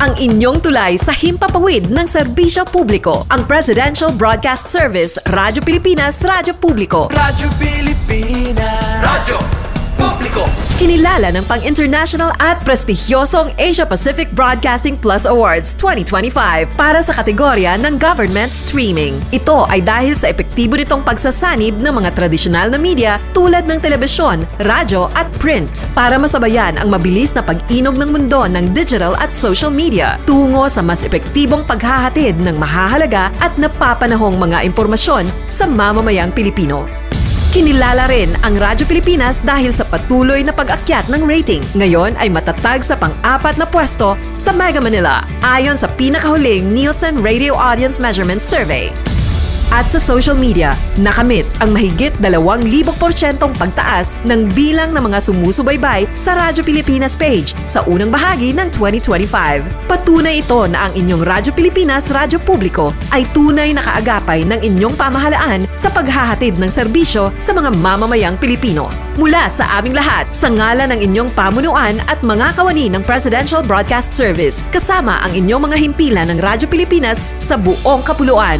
ang inyong tulay sa himpapawid ng serbisyo publiko. Ang Presidential Broadcast Service, Radyo Pilipinas, Radyo Publiko. Radyo Pilipinas, Radyo Publiko. Kinilala ng pang-international at prestigyosong Asia Pacific Broadcasting Plus Awards 2025 para sa kategorya ng Government Streaming. Ito ay dahil sa epektibo nitong pagsasanib ng mga tradisyonal na media tulad ng telebisyon, radyo at print para masabayan ang mabilis na pag-inog ng mundo ng digital at social media tungo sa mas epektibong paghahatid ng mahahalaga at napapanahong mga impormasyon sa mamamayang Pilipino. Kinilala rin ang Radyo Pilipinas dahil sa patuloy na pag-akyat ng rating. Ngayon ay matatag sa pang-4 na pwesto sa Mega Manila ayon sa pinakahuling Nielsen Radio Audience Measurement Survey. At sa social media, nakamit ang mahigit 2,000% pagtaas ng bilang ng mga sumusubaybay sa Radyo Pilipinas page sa unang bahagi ng 2025. Patunay ito na ang inyong Radyo Pilipinas, Radyo Publiko ay tunay na kaagapay ng inyong pamahalaan sa paghahatid ng serbisyo sa mga mamamayang Pilipino. Mula sa aming lahat, sa ngalan ng inyong pamunuan at mga kawani ng Presidential Broadcast Service, kasama ang inyong mga himpilan ng Radyo Pilipinas sa buong kapuluan.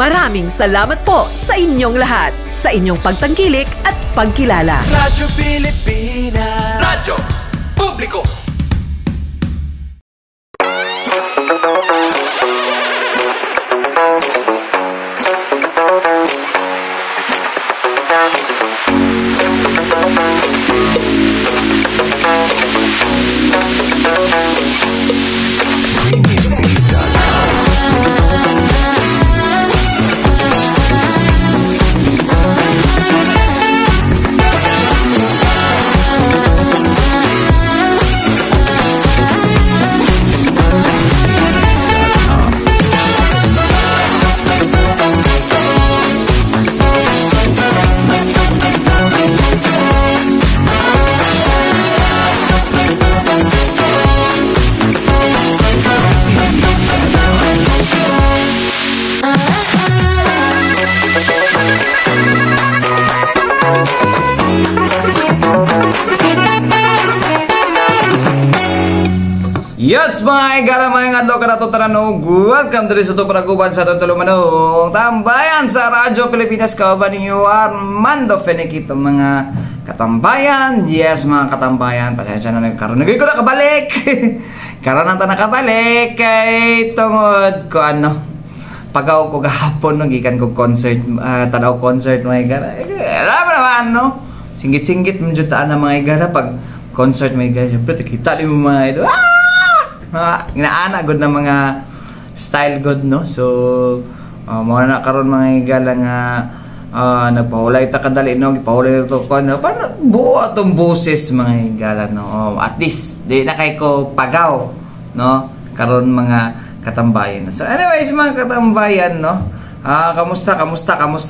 Maraming salamat po sa inyong lahat, sa inyong pagtangkilik at pagkilala. Radyo Pilipinas, Radyo Publiko. Yes, mga igala, mga adlaw ka na ito taranog. Welcome to ito paraguban sa itong talumanong tambayan sa Radyo Pilipinas. Kauban ninyo Armando Fenekito, mga katambayan. Yes, mga katambayan, pasensya na nagkaroon. Nagay ko na kabalik. Karoon na ito nakabalik. Kay tungod ko pagaw ko gahapon, gikan ko concert, tanaw concert, mga igala. Alam mo naman, no? Singgit-singgit mo dyan na mga igala. Pag concert, mga igala, siyempre, kita mo mga ito. Inaana good na mga style good, no? So mga nakaroon mga igala nga nagpahulay ta kadali, no? Gipahulay to ko na paano buo atong boses mga igala, no? At least di na kay ko pagaw, no? Karon mga katambayan. So anyways, mga katambayan, no? Kamusta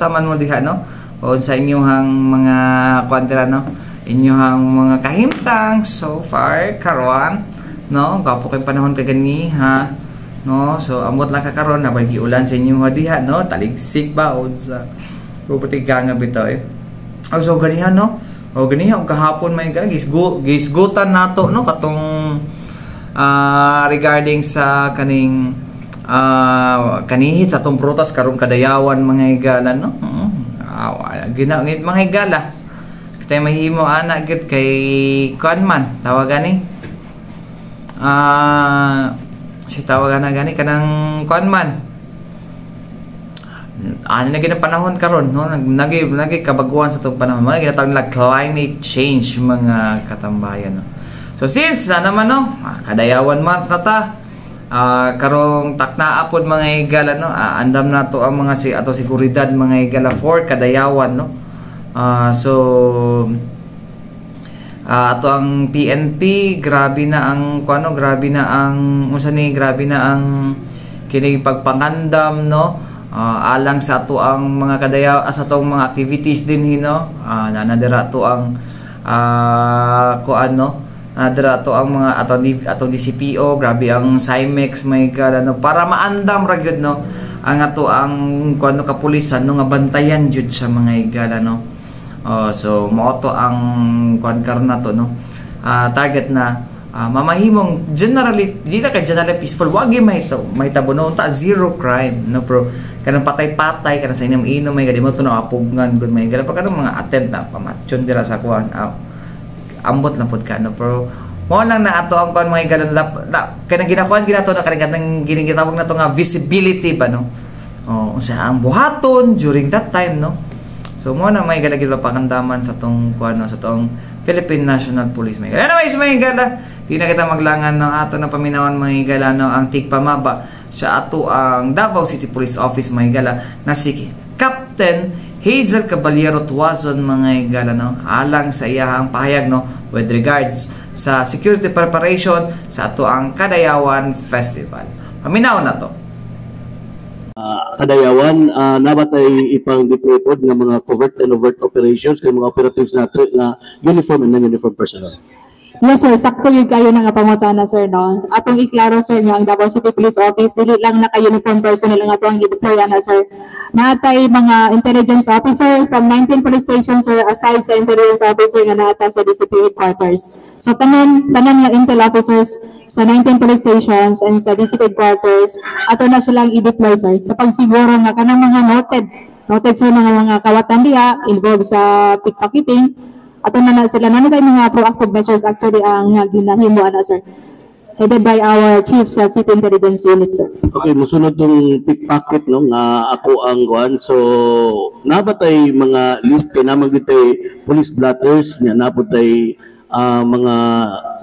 man mo diha, no? O sa inyong mga kwantira, no? Inyong mga kahimtang so far karon, no, gapo kay panahon kay gani, ha, no, so amot lang kakaron na bagi ulan sa inyo diha, no, taligsik ba o sa property nga bitaw so ganihan, no, o ganihan kahapon may gisgutan nato, no, katong regarding sa kaning kanihit sa tong prutas karong kadayawan mga igala, no, ginangit mga igala kitay mahimo ana gid kay kuan man tawagan ni si tawagan na gani kanang kuan man na gina panahon karon, no, nagi kabaguhan sa tong panahon, mga ginatawag nila climate change mga katambayan, no? So since na naman, no, kadayawan month na ta, karong taknaa pod mga igala, no, andam na to ang mga ato seguridad mga igala for kadayawan, no. So ato ang PNP, grabe na ang grabe na ang kining pagpangandam, no, alang sa ato ang mga sa atong mga activities din, no, nanadira to ang nadira to ang mga atong DCPO, grabe ang CIMEX may no, para maandam ra gyud, no, ang ato ang kapulisan, no, nga bantayan jud sa mga igala, no. So moto ang kuan karna to, no, target na mamahimong generally di na ka generally peaceful wag gyud mahitabo no ta zero crime no bro kanang patay-patay kanang sa inom-inom may gadi mo to na apugngan gud may gala pa kanang mga attempt na pamatyon dira sa kuan ambot lang pod ka no pero mo lang na ato ang kuan mga galan kanang ginakuan ginato na kanang ginigitawag na to nga visibility ba no unsa ang buhaton during that time no so mo na may gala gila pakandaman sa tong kuan no sa tong Philippine National Police may gala anyways may gala di na kita maglangan ng ato na paminawan mga gala no ang tigpamaba sa ato ang Davao City Police Office mga gala na si Captain Hazel Caballero Tuazon mga gala no alang sa iyahang pahayag no with regards sa security preparation sa ato ang Kadayawan Festival. Paminaw na to. Kadayawan nabatay ipang deployed nga mga covert and overt operations kay mga operatives nato nga uniform and non-uniform personnel. Yes sir, sakto yun kayo nga pangutana sir no. Atong iklaro sir nga ang Davao City Police Office dili lang naka-uniform personnel ang atong i-deploy ana sir. Natay mga intelligence officer from 19 police stations sir aside sa intelligence officer nga naata sa DCP headquarters. So tanan nga intel officers sa 19 police stations and sa DCP headquarters ato na silang i-deploy sir sa pagsiguro nga kanang mga noted sir mga kawatan diha involved sa pickpocketing. Ato na sila na mga proactive measures actually ang ginahimo ana sir headed by our chief sa City Intelligence Unit sir. Okay, musunod tong pickpocket no nga ako ang guan so nabatay mga list kay namang gitay police blotters nga naputay mga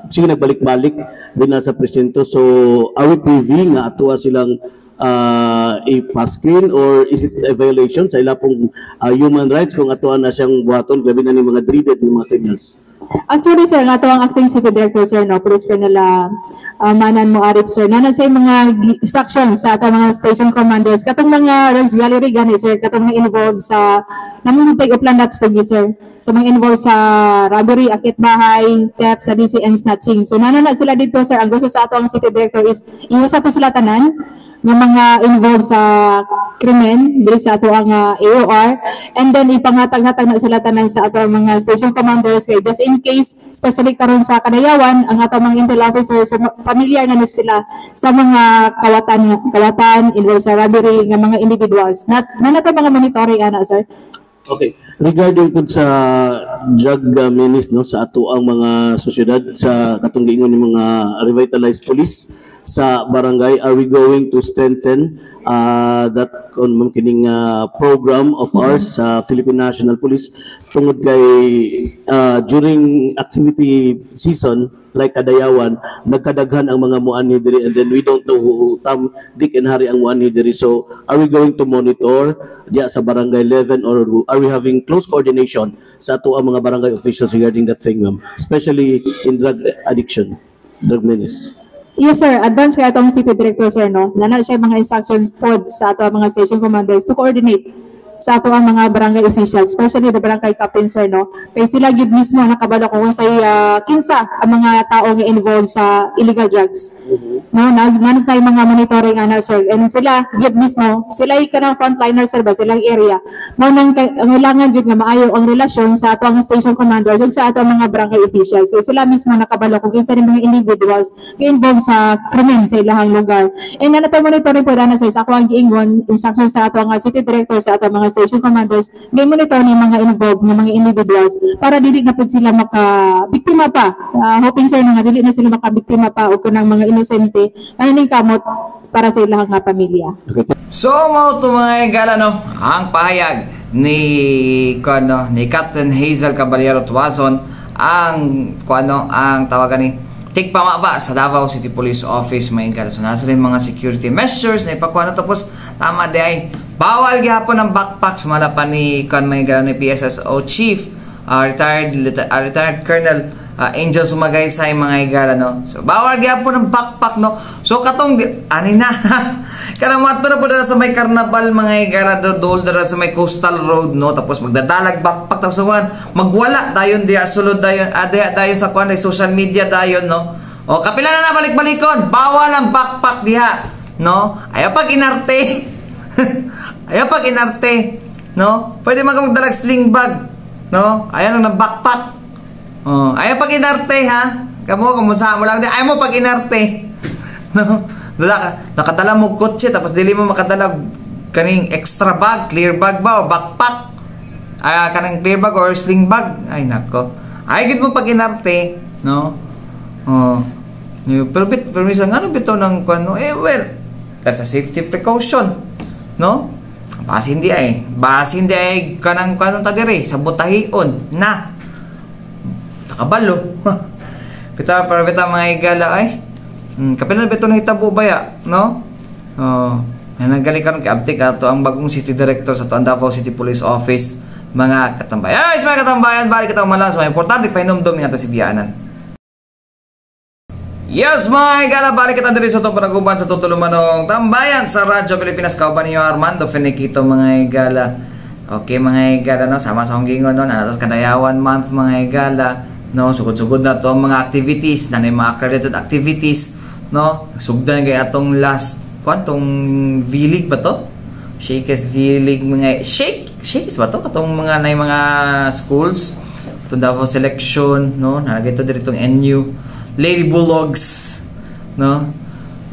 sige nagbalik-balik din na sa presinto so awi PV nga ato silang i-paskin or is it a violation sa ila pong human rights kung atuan na siyang buhaton gabi na ni mga dreaded ng mga criminals? Actually sir, nga ito ang acting city director sir no, Police Colonel Manan Moarip sir, na sa mga instructions sa atong mga station commanders katong mga Rose Gallery gani sir, katong mga involved sa namumutay uplan that's to sir sa mga involved sa robbery, akit bahay, theft, sa DC and snatching. So na sila dito sir, ang gusto sa atong city director is iwas ato sila tanan ng mga involved sa krimen diri sa ato ang AOR and then ipanghatag-hatag na sila tanan sa ato mga station commanders kay just in case especially karon sa Kadayawan ang ato mga intel officers so, familiar na sila sa mga kawatan involved sa robbery ng mga individuals na nato mga monitoring ana sir. Okay, regarding pud sa drug menace no sa ato ang mga sosyedad sa katong giingon ni mga revitalized police sa barangay, are we going to strengthen that kining program of ours sa Philippine National Police tungod kay during activity season like Kadayawan, nagkadaghan ang mga muani diri and then we don't know who dik and hari ang muani diri. So are we going to monitor diya sa barangay 11 or are we having close coordination sa ato ang mga barangay officials regarding that thing ma'am, especially in drug addiction, drug menace? Yes sir, advance kay atong city director sir no. Nana siya mga instructions pod sa ato mga station commanders to coordinate sa ato ang mga barangay officials, especially the barangay captain sir no. Kay sila gid mismo nakabalo ko sa kinsa ang mga tao nga involved sa illegal drugs. No, nagmanong mga monitoring ana sir. And sila gid mismo, sila ay kanang frontliner sir ba silang area. Mo nang kailangan gid nga maayo ang relasyon sa ato ang station commanders ug sa ato ang mga barangay officials. Kay sila mismo nakabalo kung kinsa ning mga individuals nga involved sa krimen sa ilahang lugar. And nato monitoring po ana sir sa ako ang giingon instruction sa ato ang city director sa ato mga station commanders nga monitor ni mga involved nga mga individuals para dili na pud sila makabiktima pa. Hoping sir nga dili na sila makabiktima pa og kanang mga inosente ano ning kamot para sa ilahang nga pamilya. So mo to mga igala no, ang pahayag ni Captain Hazel Caballero Tuazon ang ang tawagan ni tigpamaba sa Davao City Police Office mga igala. So nasa rin mga security measures na ipakuha na tapos tama di ay bawal gihapon ang backpack sumala pa ni mga igala ni PSSO Chief retired Colonel Angel Sumagay sa mga igala no. So bawal gyapon ang backpack no. So katong ani na kanang mato na po dara sa may carnival mga igala dol dara sa may coastal road no tapos magdadalag backpack tapos magwala dayon diya sulod dayon dayon sa kuan social media dayon no. O kapila na balik-balikon bawal ang backpack diha no. Ayaw pag inarte ayaw pag inarte no. Pwede magdalag sling bag no. Ayaw na backpack. Oh, ayaw pag inarte ha. kamo sa mo lang di ay mo pag inarte. No? Nakadala mo kotse tapos dili mo makadala kaning extra bag, clear bag ba o backpack. Kanang clear bag or sling bag. Ay nako. Ay gid mo pag inarte, no? Oh. Pero minsan ano bitaw ng kuno well, that's a safety precaution, no? Bas hindi ay kanang ta dire sa butahion na takabalo. Bitaw para bitaw mga igala ay kapila bitaw na hitabo baya, no? Oh, nagaling karon kay update ato ang bagong city director sa Davao City Police Office, mga katambayan. Ay, mga katambayan, balik kita malas, mga importante pahinumdum ni ato si Bianan. Yes, my gala, balik kita diri sa itong panaguban sa tutulumanong tambayan sa Radyo Pilipinas. Kauban niyo Armando Finiquito, mga igala. Okay, mga igala, no? Sama sa honggingon, no? Natas Kadayawan month, mga igala, no? Sugod-sugod na to mga activities, na mga accredited activities, no? Sugdan kay atong last, kwantong V-League ba to? Shakes V-League, mga Shakes ba to? Katong mga schools, itong Davao selection, no? Nalagay ito dito itong NU. Lady Bulldogs, no?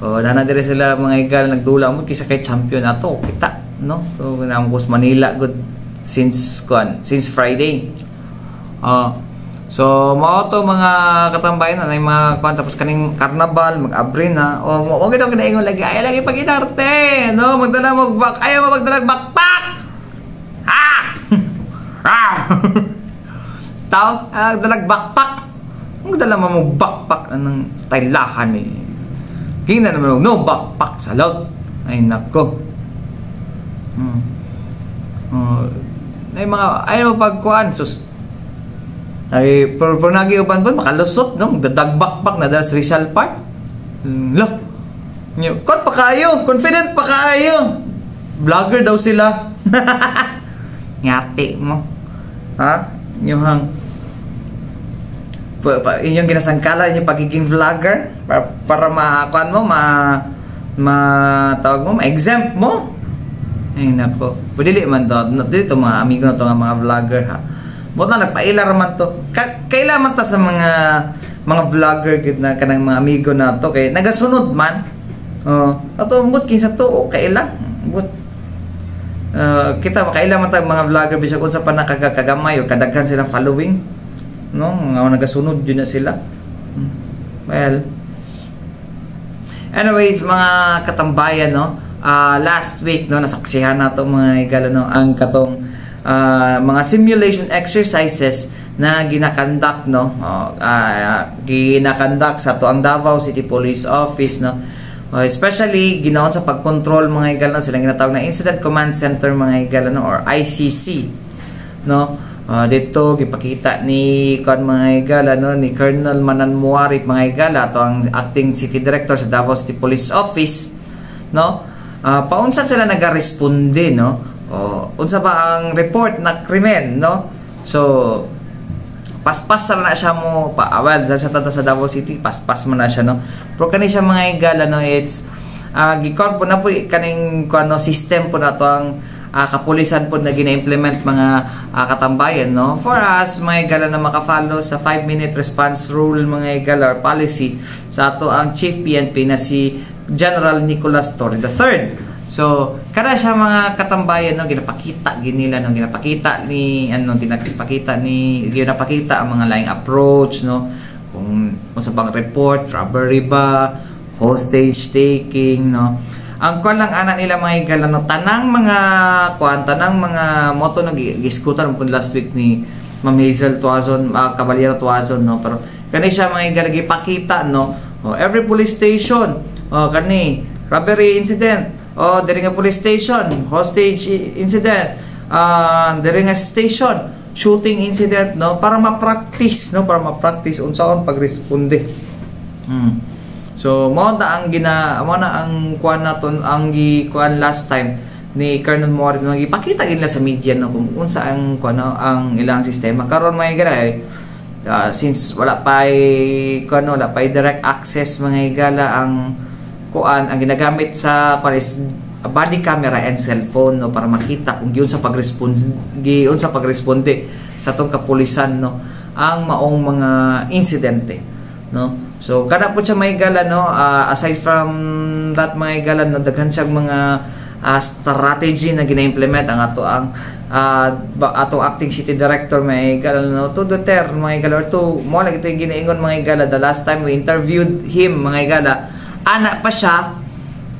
O nanadire sila mga igal nagdula mo kisa kay champion ato kita, no? So namukos Manila good since Friday. So mao to mga katambayan na mga kuan tapos kaning carnival mag-abrin na o mo gid ako inaingon lagi ay lagi pag inarte, no? Magdala mo ayaw mo magdala backpack. Tao dalag backpack. Magdala mo backpack ng stylahan eh. Kina naman no backpack sa loob. Ay nako. Ay mga ayaw pagkuan sus. Ay pero nagiuban po makalusot no dadag backpack na dala sa Rizal Park. Lo. Kon pa kayo, confident pa kayo. Vlogger daw sila. Ngati mo. Ha? Nyuhang inyong ginasangkala inyong pagiging vlogger para maakuan mo tawag mo ma-exempt mo. Ay nako pwede man to dito mga amigo na to nga mga vlogger ha buot na nagpailar man to kailangan ta sa mga vlogger gid na kanang mga amigo na to kay nagasunod man ato but kinsa to kailan but kita makailan man ta mga vlogger bisag unsa pa nakakagamay o kadaghan silang following, no? Mga nagasunod yun na sila. Well, anyways, mga katambayan, no? Last week, no, nasaksihan nato mga igala, no, ang katong mga simulation exercises na ginakandak, no, ginakandak sa to ang Davao City Police Office, no, especially ginaon sa pagkontrol mga igala, no, silang ginatawag na Incident Command Center mga igala, no, or ICC, no. Dito gipakita ni mga igala, no, ni Colonel Manan Muarit mga igala, to ang acting city director sa Davao City Police Office, no. Paunsan sila nagaresponde, no, unsa ba ang report na krimen, no. So paspas na siya mo well sa Davao City paspas man na siya, no, pero kani siya mga igala, no, it's gikon po na po kaning kuno system po na to ang kapulisan po na gina-implement mga katambayan, no, for us mga igala na makafollow sa 5-minute response rule mga igala or policy sa ato ang Chief PNP na si General Nicolas Torre III. So kada siya mga katambayan, no, ginapakita ginila, no, ginapakita ang mga laing approach, no, kung sa bang report, robbery ba, hostage taking, no. Ang kuan lang ana nila mga igala, no, tanang mga moto na giskutan po last week ni Ma'am Hazel Tuazon, Caballero Tuazon, no, pero kani siya mga igala gipakita, no, every police station, kani robbery incident, diri nga police station hostage incident, diri nga station shooting incident, no, para ma-practice unsaon pagresponde. So mo na ang kuan naton ang kuan last time ni Colonel Moore, no, gipakita gid sa media, no, kung unsa ang kuan, no, ang ilang sistema karon mga igala, since wala pa direct access mga igala, ang kuan ang ginagamit sa kuan is body camera and cellphone, no, para makita kung giun sa pagresponde sa tong kapulisan, no, ang maong mga insidente. no. So kana po siya may gala, no, aside from that mga gala, no, daghan siyang mga strategy na gina-implement ang atong acting city director may gala, no, to deter mga gala, or to mo lang ito yung ginaingon mga gala. The last time we interviewed him mga gala, ana pa siya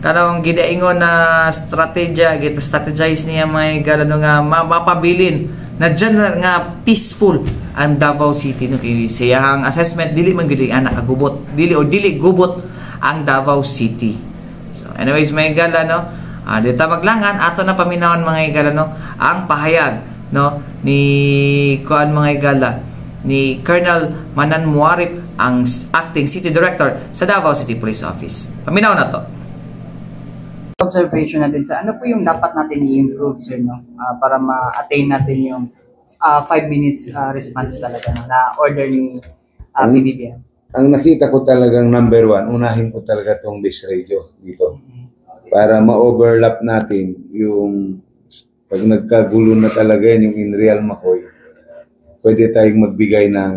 kanang ginaingon na strategize niya may gala, no, nga mapabilin na dyan nga peaceful ang Davao City, no, kay siyang assessment dili man gid ana kagubot dili gubot ang Davao City. So anyways may gala, no, dito maglangan ato na paminawon mga gala, no, ang pahayag, no, ni kuan mga gala ni Colonel Manan Muarip, ang acting city director sa Davao City Police Office. Paminaw na to. Observation natin sa ano po yung dapat natin i-improve, sir, no, para ma-attain natin yung 5 minutes response talaga na order ni PBBM. Ang nakita ko talagang number 1, unahin ko talaga tong base radio dito. Para ma-overlap natin yung pag nagkagulo na talaga yung in real McCoy, pwede tayong magbigay ng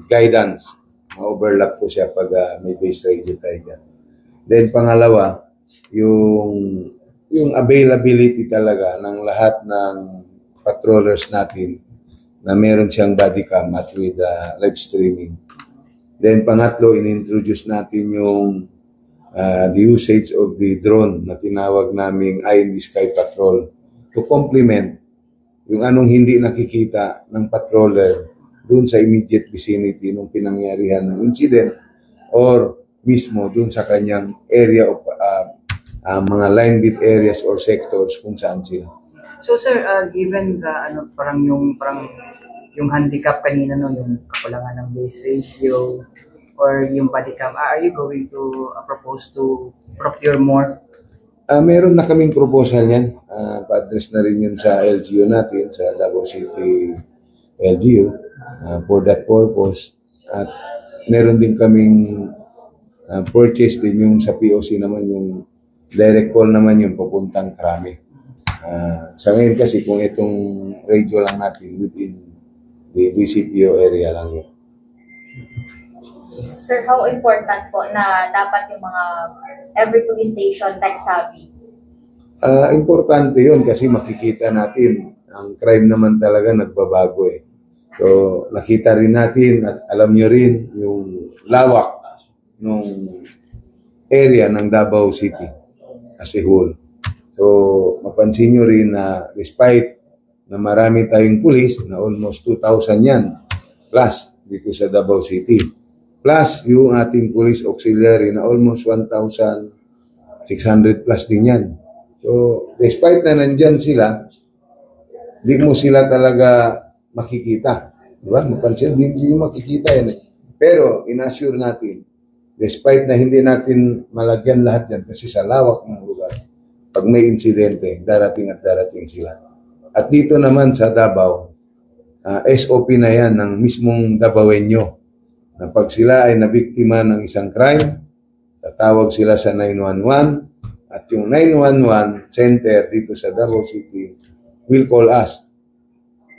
guidance. Ma-overlap po siya pag may base radio tayo dyan. Then pangalawa, yung availability talaga ng lahat ng patrollers natin na meron siyang body cam at with live streaming. Then pangatlo, in-introduce natin yung the usage of the drone na tinawag naming Eye in the Sky Patrol to complement yung anong hindi nakikita ng patroller dun sa immediate vicinity nung pinangyarihan ng incident or mismo dun sa kanyang area of mga line beat areas or sectors kung saan sila. So sir, given the parang yung handicap kanina, no, yung kakulangan ng base radio or yung body cam, are you going to propose to procure more? Meron na kaming proposal yan. Pa-address na rin yan sa LGU natin, sa Davao City LGU, for that purpose. At meron din kaming purchase din yung sa POC naman, yung direct call naman yung papuntang Krami. Sa ngayon kasi kung itong radio lang natin within the DCPO area lang yun. Sir, how important po na dapat yung mga every police station tech-savvy? Importante yun kasi makikita natin ang crime naman talaga nagbabago eh. So nakita rin natin at alam nyo rin yung lawak ng area ng Davao City as a whole. So mapansin nyo rin na despite na marami tayong pulis, na almost 2,000 yan plus dito sa Davao City, plus yung ating police auxiliary na almost 1,600 plus din yan. So, despite na nandyan sila, di mo sila talaga makikita. Di ba? Mapansin, di mo makikita yan eh. Pero, inassure natin, despite na hindi natin malagyan lahat yan kasi sa lawak ng lugar, pag may insidente, darating at darating sila. At dito naman sa Davao, SOP na yan ng mismong Davaoenyo. Na pag sila ay nabiktima ng isang crime, tatawag sila sa 911 at yung 911 center dito sa Davao City will call us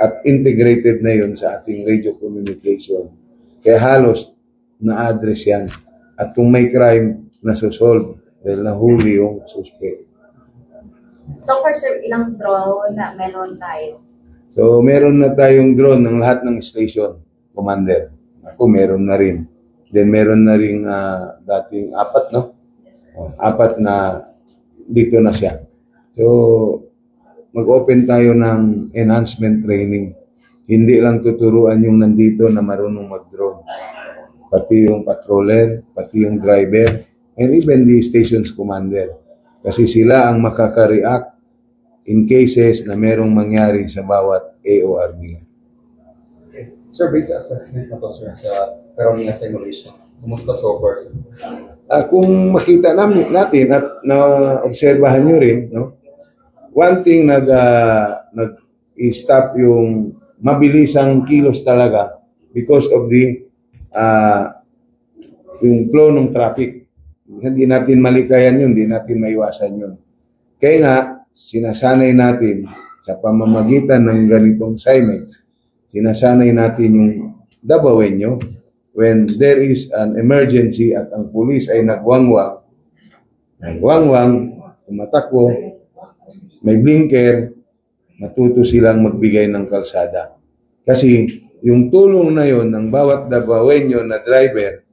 at integrated na yun sa ating radio communication. Kaya halos na-address yan. At kung may crime, nasusolve dahil nahuli yung suspect. So far, sir, ilang drone na meron tayo? So meron na tayong drone ng lahat ng station, Commander. Ako meron na rin. Then meron na rin dating 4, no? 4 na dito na siya. So mag-open tayo ng enhancement training. Hindi lang tuturuan yung nandito na marunong mag-drone. Pati yung patroller, pati yung driver, and even the station's commander. Kasi sila ang makaka-react in cases na merong mangyari sa bawat AOR nila. Sir, based assessment na to, sir, sa Carolina simulation, kumusta so far? Kung makita natin at na-obserbahan nyo rin, no? One thing nag-stop yung mabilisang kilos talaga because of the yung flow ng traffic. Hindi natin malikayan yun, hindi natin maiwasan yun. Kaya nga, sinasanay natin sa pamamagitan ng ganitong signage, sinasanay natin yung Davaoenyo when there is an emergency at ang pulis ay nagwangwang, tumatakbo, may blinker, matuto silang magbigay ng kalsada. Kasi yung tulong na yon ng bawat Davaoenyo na driver,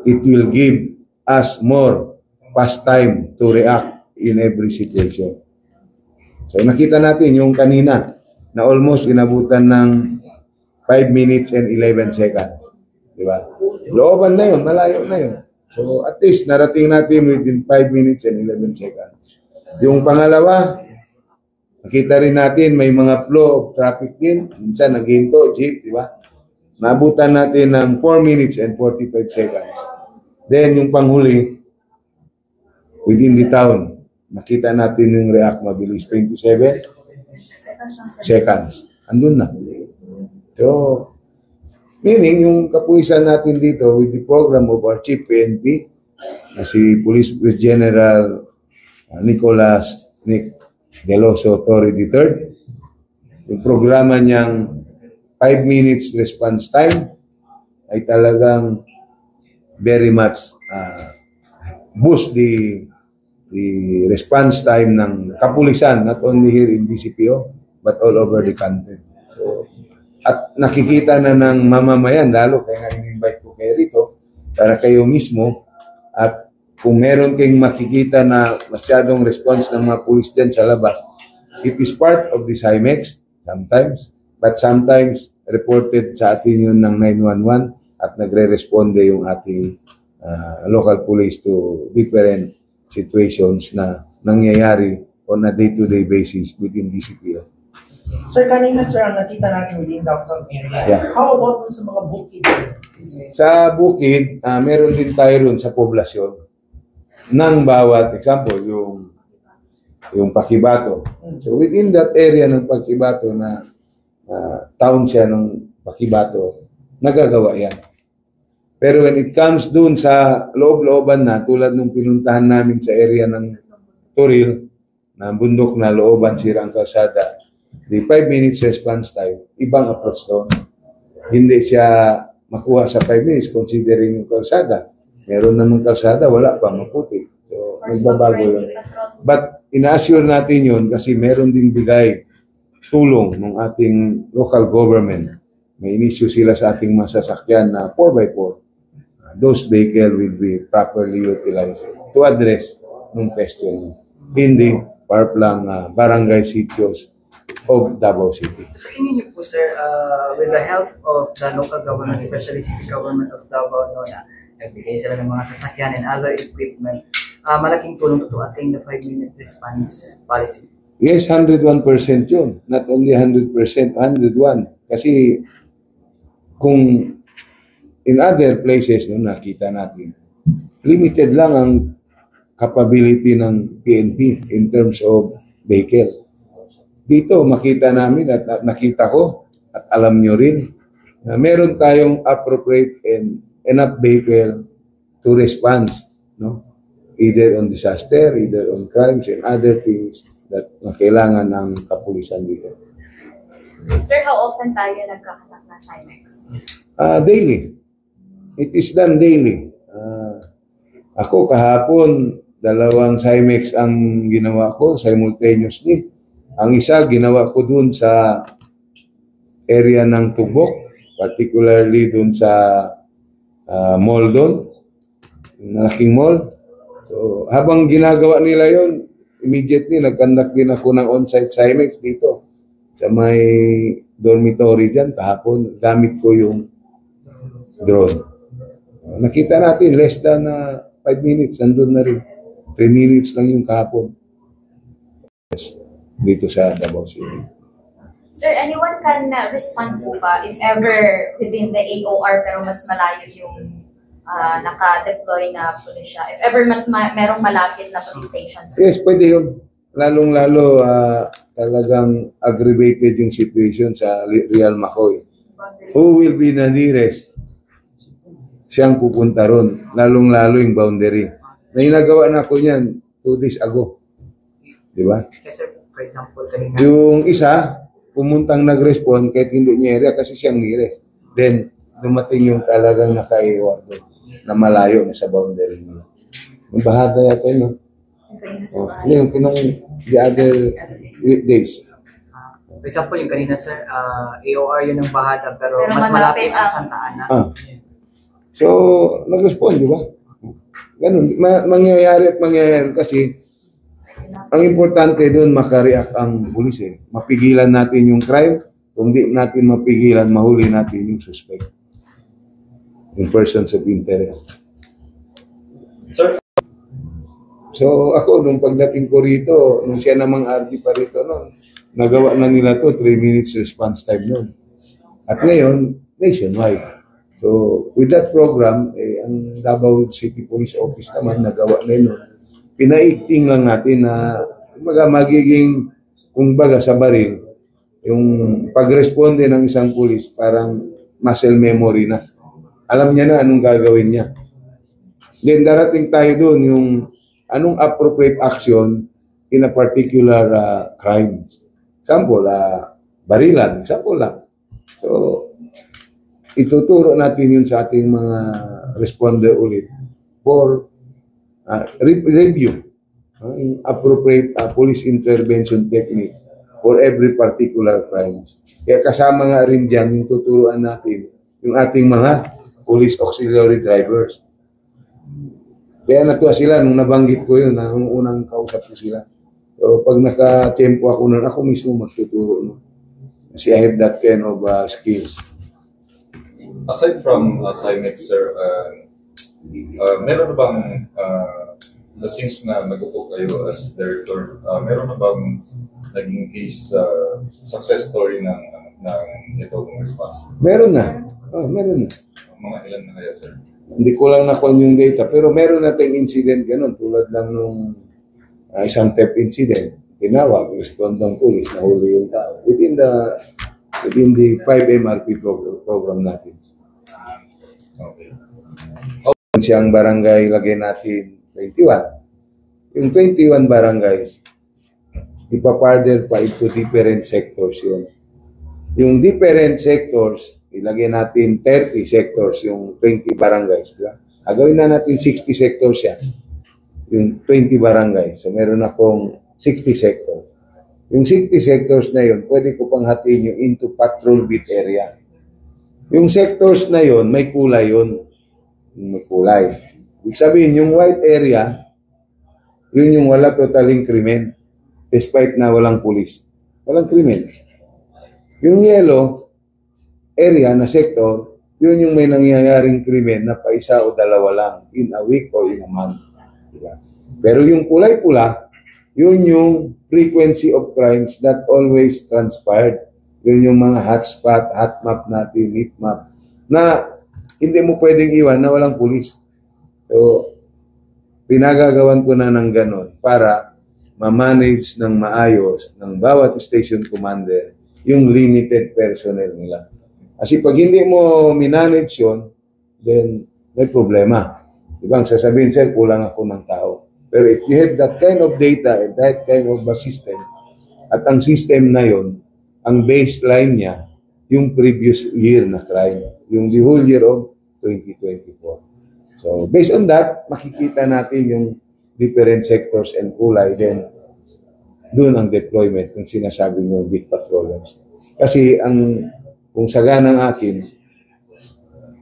it will give us more fast time to react in every situation. So nakita natin yung kanina na almost inabutan ng 5 minutes and 11 seconds. Di ba? Looban na yun, malayo na yun. So at least narating natin within 5 minutes and 11 seconds. Yung pangalawa, nakita rin natin may mga flow of traffic din. Minsan naghinto, jeep, di ba? Naabutan natin ng 4 minutes and 45 seconds. Then yung panghuli, within the town, nakita natin yung react mabilis, 27 seconds. Andun na. So, meaning yung kapulisan natin dito with the program of our Chief PNP, na si Police General Nicolas Nick Deloso Torre III, yung programa niyang 5 minutes response time ay talagang very much boost the response time ng kapulisan, not only here in DCPO, but all over the country. So, at nakikita na ng mamamayan, lalo kaya nga in-invite ko kayo rito, para kayo mismo, at kung meron kayong makikita na masyadong response ng mga pulis dyan sa labas, it is part of the CIMEX sometimes, but sometimes reported sa atin yun ng 911 at nagre-responde yung ating local police to different situations na nangyayari on a day-to-day basis within DCPO. Sir, kanina sir, ang nakita natin within downtown area. Yeah. How about sa mga bukid? Sa bukid, meron din tayo ron sa poblasyon ng bawat, example, yung Pakibato. So within that area ng Pakibato na town siya ng Pakibato, nagagawa yan. Pero when it comes dun sa loob-looban na, tulad nung pinuntahan namin sa area ng Toril, na bundok na looban, sirang kalsada, the 5 minutes response time, ibang approach to. Hindi siya makuha sa 5 minutes considering yung kalsada. Meron namang kalsada, wala pa, maputi. So, nagbabago yun. But ina-assure natin yun kasi meron ding bigay tulong ng ating local government. May in-issue sila sa ating masasakyan na 4x4. Those vehicle will be properly utilized to address ng question in the Parplang barangay sitios of Davao City. So inyo po sir, with the help of the local government, especially city government of Davao, no, na nagbigay sila ng mga sasakyan and other equipment, malaking tulong to attain the 5-minute response policy. Yes, 101% yun. Not only 100%, 101. Kasi kung in other places, no, nakita natin, limited lang ang capability ng PNP in terms of vehicle. Dito, makita namin at nakita ko at alam nyo rin na meron tayong appropriate and enough vehicle to respond, no? Either on disaster, either on crimes and other things that kailangan ng kapulisan dito. Sir, how often tayo nagkakanak ng CIMEX? Daily. It is done daily. Ako kahapon, 2 CIMEX ang ginawa ko simultaneously. Ang isa, ginawa ko dun sa area ng Tubok, particularly dun sa mall dun, malaking mall. So, habang ginagawa nila yon, immediately nag-conduct din ako ng on-site CIMEX dito sa may dormitory dyan kahapon. Gamit ko yung drone. Nakita natin, less than 5 minutes, nandun na rin. 3 minutes lang yung kahapon. Dito sa Davao City. Sir, anyone can respond po ba if ever within the AOR pero mas malayo yung naka-deploy na pulis siya? If ever mas merong malapit na police station? Sir? Yes, pwede yun. Lalong-lalo talagang aggravated yung situation sa Real Macoy. Who will be the nearest? Siyang pupunta ron. Lalong-lalo yung boundary. Nainagawa na ako niyan 2 days ago. Di ba? Yes sir, for example, kanina. Yung isa, pumuntang nag-respond kahit hindi niya area kasi siyang nearest. Then, dumating yung talagang naka-AOR doon na malayo na sa boundary nila. Yung bahada yata yun, no? Yung the other weekdays. For example, yung kanina sir, AOR yun ng Bahada pero mas malapit ang Santa Ana. So, nag-respond, di ba? Ganun. Mangyayari kasi ang importante doon makareact ang pulis eh. Mapigilan natin yung crime. Kung di natin mapigilan, mahuli natin yung suspect. Yung persons of interest. Sir? So, ako, nung pagdating ko rito, nung siya namang RD pa rito noon, nagawa na nila to 3 minutes response time noon. At ngayon, nationwide. So, with that program, ang Davao City Police Office naman, nagawa na yun. Pinaigting lang natin na magiging, kumbaga sa baril, yung pag-responde ng isang pulis, parang muscle memory na. Alam niya na anong gagawin niya. Then, darating tayo doon yung anong appropriate action in a particular crime. Example, barilan. Example lang. So, ituturo natin yun sa ating mga responder ulit for review. Appropriate police intervention technique for every particular crime. Kaya kasama nga rin dyan yung tuturuan natin yung ating mga police auxiliary drivers. Kaya natuwa sila nung nabanggit ko yun, nung unang kausap ko sila. So, pag naka-tempo ako nun, ako mismo magtuturo. No? Kasi I have that kind of skills. Aside from CIMEX, sir, meron na bang, since na nag-upo kayo as director, meron na bang naging case, success story ng itong response? Meron na. Meron na. Mga ilan na kaya, sir? Hindi ko lang nakuha yung data, pero meron nating incident ganun, tulad lang nung isang theft incident, tinawag, respond ng police, nahuli yung tao. Within the 5 MRP program natin. Okay. Siyang barangay, lagay natin 21. Yung 21 barangays, ipaparder pa into different sectors yun. Yung different sectors, ilagay natin 30 sectors, yung 20 barangays. Diba? Agawin na natin 60 sectors yan. Yung 20 barangays. So, meron akong 60 sectors. Yung 60 sectors na yun, pwede ko pang hatiin yung into patrol beat area. Yung sectors na yun, may kulay yun. May kulay. Ibig sabihin, yung white area, yun yung wala totaling krimen. Despite na walang pulis. Walang krimen. Yung yellow area na sector, yun yung may nangyayaring krimen na pa isa o dalawa lang in a week or in a month. Diba? Pero yung kulay pula, yun yung frequency of crimes that always transpired. Yun yung mga hotspot, hot map natin, heat map, na hindi mo pwedeng iwan na walang pulis. So, pinagagawan ko na ng ganon para ma-manage ng maayos ng bawat station commander yung limited personnel nila. Kasi pag hindi mo minanage yun, then may problema. Ibang sasabihin, sir, kulang ako ng tao. Pero if you have that kind of data and that kind of a system, at ang system na yon, ang baseline niya, yung previous year na crime, yung the whole year of 2024. So, based on that, makikita natin yung different sectors and kulay, then doon ang deployment kung sinasabi nyo beat patrollers. Kasi kung saganang akin,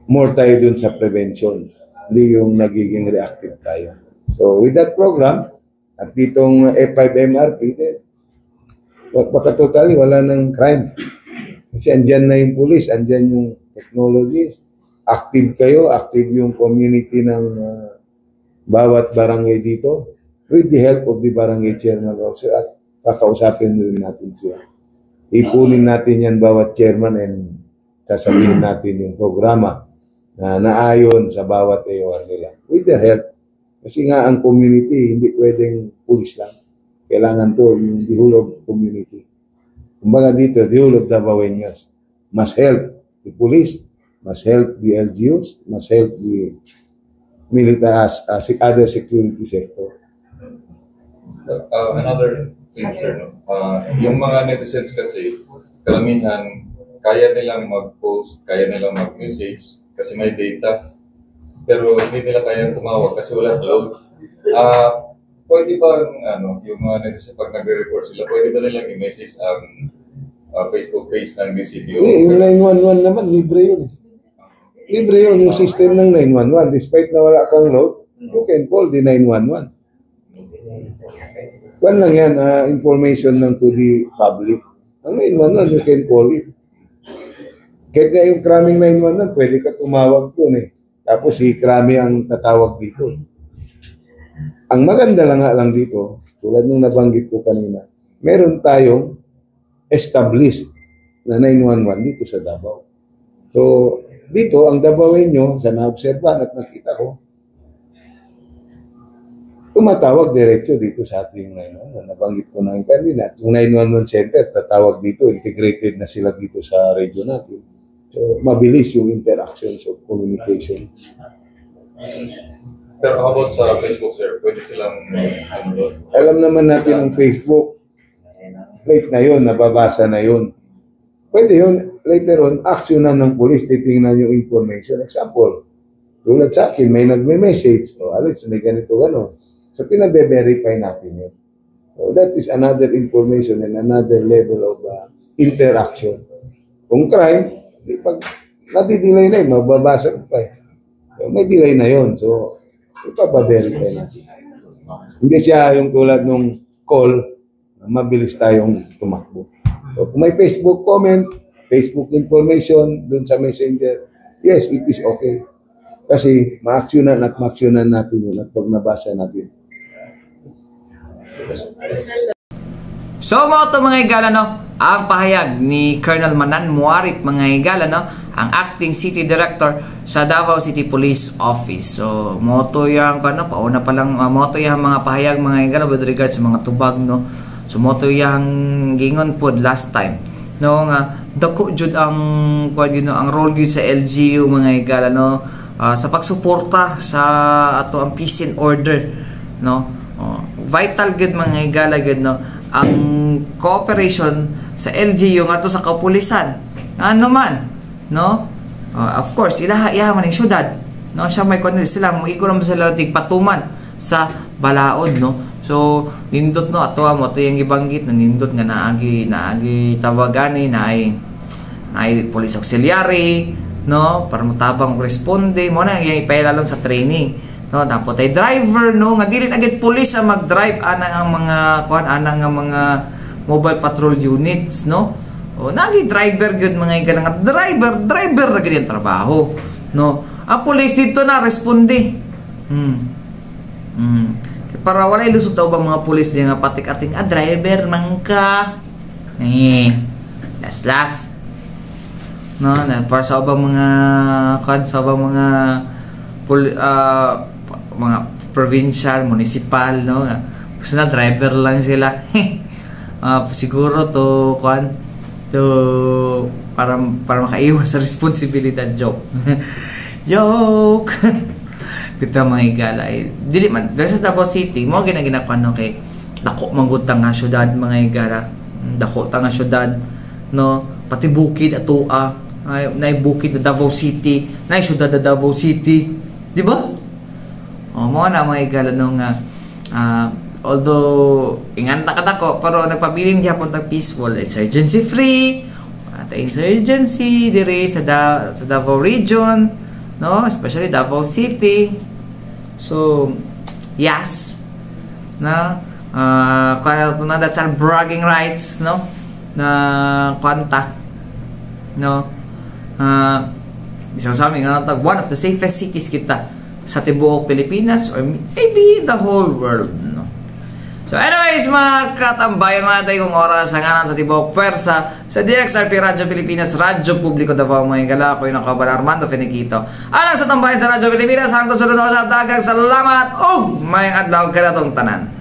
more tayo dun sa prevention, hindi yung nagiging reactive tayo. So, with that program, at ditong F5MRP, baka totally wala ng crime. Kasi andyan na yung police, andyan yung technologies, active kayo, active yung community ng bawat barangay dito, with the help of the barangay chairman also, at kakausapin rin natin siya. Ipunin natin yan bawat chairman and sasabihin natin yung programa na naayon sa bawat AOR nila. With their help. Kasi nga ang community, hindi pwedeng pulis lang. Kailangan to yung the whole of community. Kumbaga dito, the whole of Davaoeños must help the police, must help the LGUs, must help the military, other security sector. Another thing, sir, yung mga netizens kasi, karamihan kaya nilang mag-post, kaya nilang mag-message kasi may data. Pero hindi nila kayang tumawag kasi wala load. Pwede ba yung mga netizen pag nagre-report sila, pwede ba nilang i-message ang Facebook page ng DCPO? Yung 911 naman, libre yun. Libre yun, yung system ng 911. Despite na wala kang load, you can call the 911. Kwan lang yan, information lang to the public. Ang 911, you can call it. Kahit nga yung cramming 911, pwede ka tumawag doon eh. Tapos si Krami ang tatawag dito. Ang maganda lang dito, tulad nung nabanggit ko kanina, meron tayong established na 911 dito sa Davao. So, dito, ang Davaoenyo, sa naobserbahan at nakita ko, tumatawag diretso dito sa ating 911. Nabanggit ko na yung kanina. Yung 911 center, tatawag dito, integrated na sila dito sa radio natin. So, mabilis yung interactions of communication. Pero how about sa Facebook, sir? Pwede silang alam naman natin ang Facebook. Late na yun, nababasa na yun. Pwede yun, later on, actionan ng police, titingnan yung information. Example, tulad sa akin, may nagme-message. O, Alex, may ganito, gano'n. So, pinabe-verify natin yun. So, that is another information and another level of interaction. Kung crime, pag nadi-delay na yun, mababasa pa eh. So, may delay na yun. So, ipapaverify natin. Hindi siya yung tulad nung call, mabilis tayong tumakbo. So, kung may Facebook comment, Facebook information dun sa messenger, yes, it is okay. Kasi ma-actionan natin yun at pag nabasa natin. So mga ito mga higala, no, ang pahayag ni Colonel Manan Muarip mga higala, no, ang acting city director sa Davao City Police Office. So moto yang pauna pa lang moto yang mga pahayag mga higala with regards sa mga tubag, no. So moto yang gingon pod last time, no, nga dako jud ang ang role jud sa LGU mga higala, no, sa pagsuporta sa ato ang peace and order, no. Vital gud mga higala gud, no, ang cooperation sa LGU nga to sa kapulisan. Ano man, no? Of course, ilaha man ang syudad, no? Siya may kuno sila mo iko naman sila tigpatuman sa balaod, no? So, nindot no ato mo to yung gibanggit na nindot nga naagi tawagani na ay police auxiliary, no? Para motabang responde mo na yung ipailalom sa training. No, dapat ay driver, no, nga dili agad police ang mag-drive ang mga mga mobile patrol units, no. O nagi driver gyud mga iga driver ra gyud ang trabaho, no. Ang police dito na responde. Para wala ilusot daw bang mga police nga patik-ating driver man ka. Last. No, na para sa ubang mga mga provincial, municipal, no, gusto na driver lang sila. Siguro to para makaiwas sa responsibilidad. Joke. Kita mga higala dili man sa Davao City mo ginaginakuan, no, kay dako manggutang nga syudad mga higala, dako ta nga syudad, no, pati bukid ato nay bukid na Davao City, nay syudad na Davao City, di ba? Mo na mga higala nung although inganta kadako pero nagpabiling gyapon tag peaceful, insurgency free at insurgency dire sa Davao region, no, especially Davao City. So yes na that's our bragging rights, no, na kwanta, no, isang sabi nga one of the safest cities kita sa tibuok Pilipinas or maybe the whole world, no. So anyways mga katambayan natin kung oras ang anan sa tibuok pwersa sa DXRP Radyo Pilipinas, Radyo Publiko Davao mga higala. Ako yung nakabala Armando Feniquito, anan sa tambayan sa Radyo Pilipinas. Hanggang sunod na sa dagang salamat o mayang adlaw ka na tong tanan.